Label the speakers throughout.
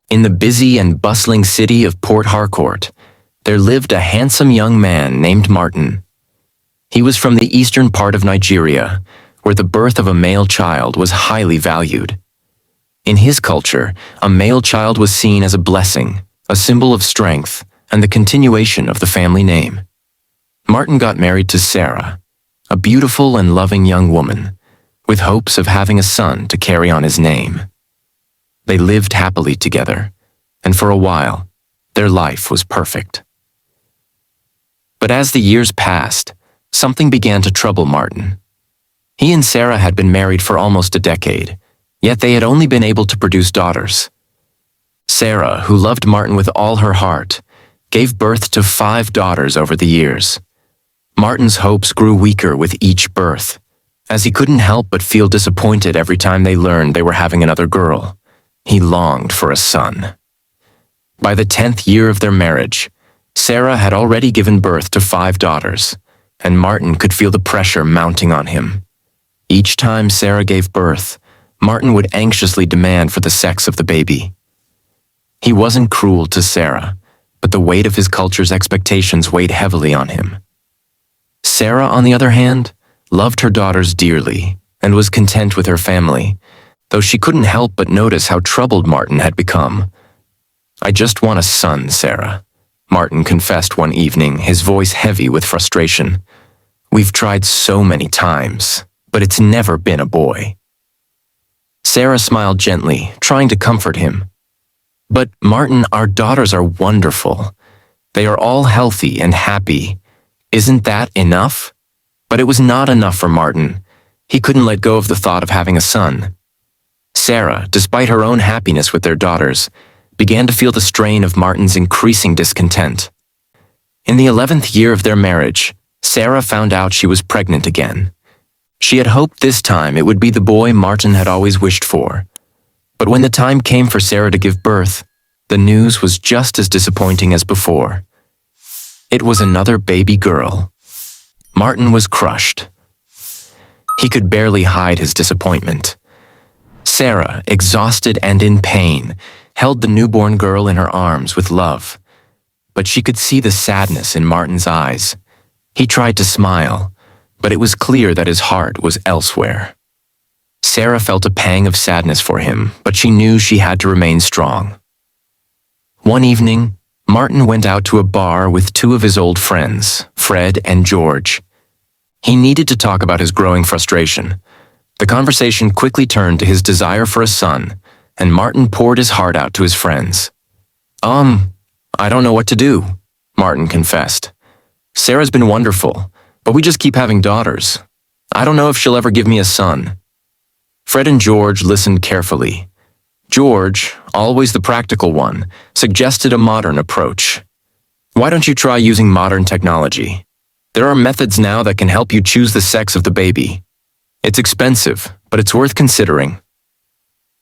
Speaker 1: In the busy and bustling city of Port Harcourt, there lived a handsome young man named Martin. He was from the eastern part of Nigeria, where the birth of a male child was highly valued. In his culture, a male child was seen as a blessing, a symbol of strength, and the continuation of the family name. Martin got married to Sarah, a beautiful and loving young woman, with hopes of having a son to carry on his name. They lived happily together, and for a while, their life was perfect. But as the years passed, something began to trouble Martin. He and Sarah had been married for almost a decade, yet they had only been able to produce daughters. Sarah, who loved Martin with all her heart, gave birth to 5 daughters over the years. Martin's hopes grew weaker with each birth, as he couldn't help but feel disappointed every time they learned they were having another girl. He longed for a son. By the 10th year of their marriage, Sarah had already given birth to 5 daughters, and Martin could feel the pressure mounting on him. Each time Sarah gave birth, Martin would anxiously demand for the sex of the baby. He wasn't cruel to Sarah, but the weight of his culture's expectations weighed heavily on him. Sarah, on the other hand, loved her daughters dearly and was content with her family, though she couldn't help but notice how troubled Martin had become. "I just want a son, Sarah," Martin confessed one evening, his voice heavy with frustration. "We've tried so many times, but it's never been a boy." Sarah smiled gently, trying to comfort him. "But Martin, our daughters are wonderful. They are all healthy and happy. Isn't that enough?" But it was not enough for Martin. He couldn't let go of the thought of having a son. Sarah, despite her own happiness with their daughters, began to feel the strain of Martin's increasing discontent. In the 11th year of their marriage, Sarah found out she was pregnant again. She had hoped this time it would be the boy Martin had always wished for. But when the time came for Sarah to give birth, the news was just as disappointing as before. It was another baby girl. Martin was crushed. He could barely hide his disappointment. Sarah, exhausted and in pain, held the newborn girl in her arms with love. But she could see the sadness in Martin's eyes. He tried to smile, but it was clear that his heart was elsewhere. Sarah felt a pang of sadness for him, but she knew she had to remain strong. One evening, Martin went out to a bar with 2 of his old friends, Fred and George. He needed to talk about his growing frustration. The conversation quickly turned to his desire for a son, and Martin poured his heart out to his friends. I don't know what to do," Martin confessed. "Sarah's been wonderful, but we just keep having daughters. I don't know if she'll ever give me a son." Fred and George listened carefully. George, always the practical one, suggested a modern approach. "Why don't you try using modern technology? There are methods now that can help you choose the sex of the baby. It's expensive, but it's worth considering."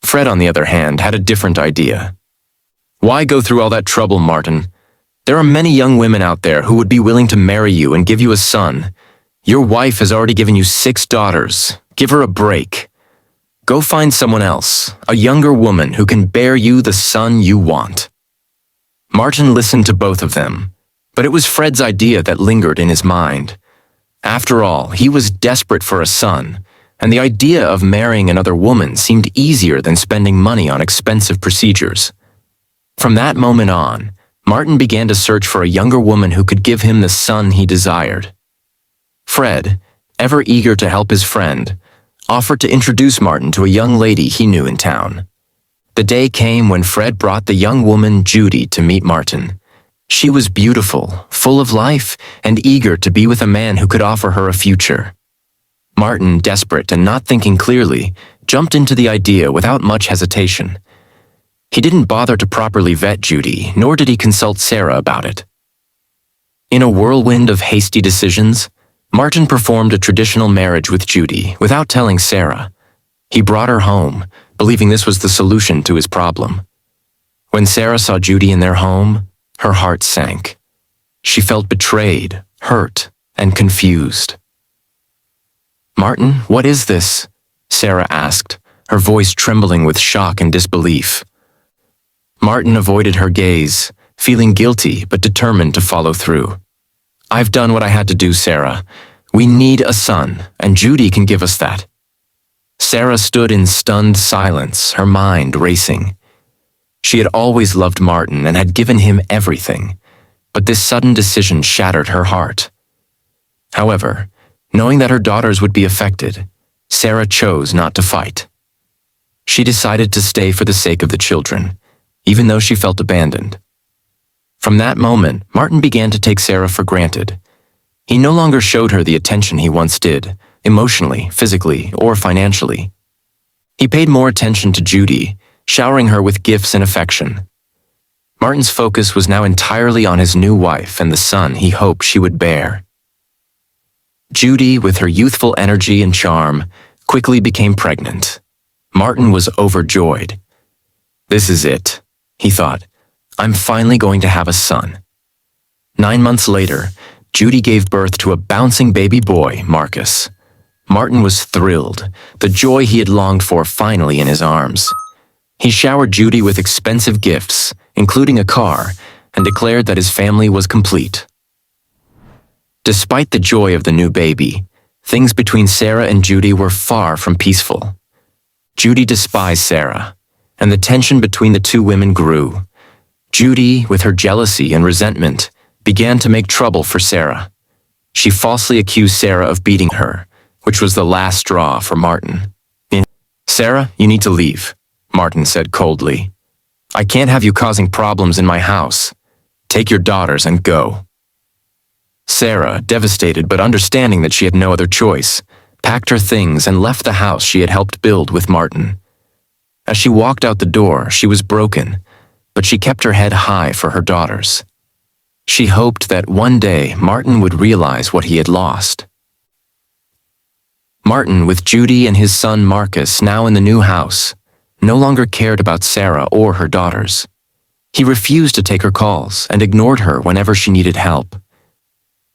Speaker 1: Fred, on the other hand, had a different idea. "Why go through all that trouble, Martin? There are many young women out there who would be willing to marry you and give you a son. Your wife has already given you 6 daughters. Give her a break. Go find someone else, a younger woman who can bear you the son you want." Martin listened to both of them, but it was Fred's idea that lingered in his mind. After all, he was desperate for a son, and the idea of marrying another woman seemed easier than spending money on expensive procedures. From that moment on, Martin began to search for a younger woman who could give him the son he desired. Fred, ever eager to help his friend, offered to introduce Martin to a young lady he knew in town. The day came when Fred brought the young woman, Judy, to meet Martin. She was beautiful, full of life, and eager to be with a man who could offer her a future. Martin, desperate and not thinking clearly, jumped into the idea without much hesitation. He didn't bother to properly vet Judy, nor did he consult Sarah about it. In a whirlwind of hasty decisions, Martin performed a traditional marriage with Judy without telling Sarah. He brought her home, believing this was the solution to his problem. When Sarah saw Judy in their home, her heart sank. She felt betrayed, hurt, and confused. "Martin, what is this?" Sarah asked, her voice trembling with shock and disbelief. Martin avoided her gaze, feeling guilty but determined to follow through. "I've done what I had to do, Sarah. We need a son, and Judy can give us that." Sarah stood in stunned silence, her mind racing. She had always loved Martin and had given him everything, but this sudden decision shattered her heart. However, knowing that her daughters would be affected, Sarah chose not to fight. She decided to stay for the sake of the children, even though she felt abandoned. From that moment, Martin began to take Sarah for granted. He no longer showed her the attention he once did, emotionally, physically, or financially. He paid more attention to Judy, showering her with gifts and affection. Martin's focus was now entirely on his new wife and the son he hoped she would bear. Judy, with her youthful energy and charm, quickly became pregnant. Martin was overjoyed. "This is it," he thought. "I'm finally going to have a son." 9 months later, Judy gave birth to a bouncing baby boy, Marcus. Martin was thrilled, the joy he had longed for finally in his arms. He showered Judy with expensive gifts, including a car, and declared that his family was complete. Despite the joy of the new baby, things between Sarah and Judy were far from peaceful. Judy despised Sarah, and the tension between the two women grew. Judy, with her jealousy and resentment, began to make trouble for Sarah. She falsely accused Sarah of beating her, which was the last straw for Martin. "Sarah, you need to leave," Martin said coldly. "I can't have you causing problems in my house. Take your daughters and go." Sarah, devastated but understanding that she had no other choice, packed her things and left the house she had helped build with Martin. As she walked out the door, she was broken, but she kept her head high for her daughters. She hoped that one day Martin would realize what he had lost. Martin, with Judy and his son Marcus now in the new house, no longer cared about Sarah or her daughters. He refused to take her calls and ignored her whenever she needed help.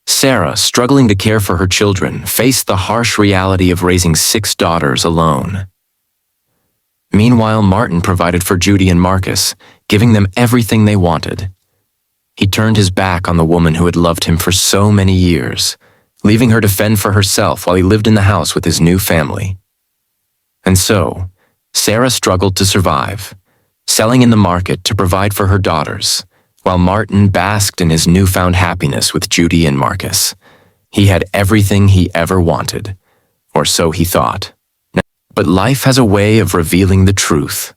Speaker 1: Sarah, struggling to care for her children, faced the harsh reality of raising 6 daughters alone. Meanwhile, Martin provided for Judy and Marcus, giving them everything they wanted. He turned his back on the woman who had loved him for so many years, leaving her to fend for herself while he lived in the house with his new family. And so, Sarah struggled to survive, selling in the market to provide for her daughters, while Martin basked in his newfound happiness with Judy and Marcus. He had everything he ever wanted, or so he thought. But life has a way of revealing the truth.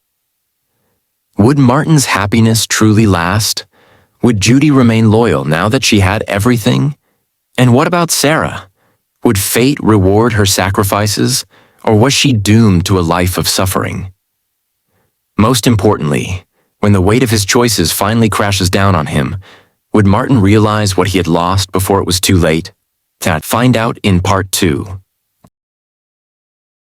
Speaker 1: Would Martin's happiness truly last? Would Judy remain loyal now that she had everything? And what about Sarah? Would fate reward her sacrifices, or was she doomed to a life of suffering? Most importantly, when the weight of his choices finally crashes down on him, would Martin realize what he had lost before it was too late? Find out in part 2.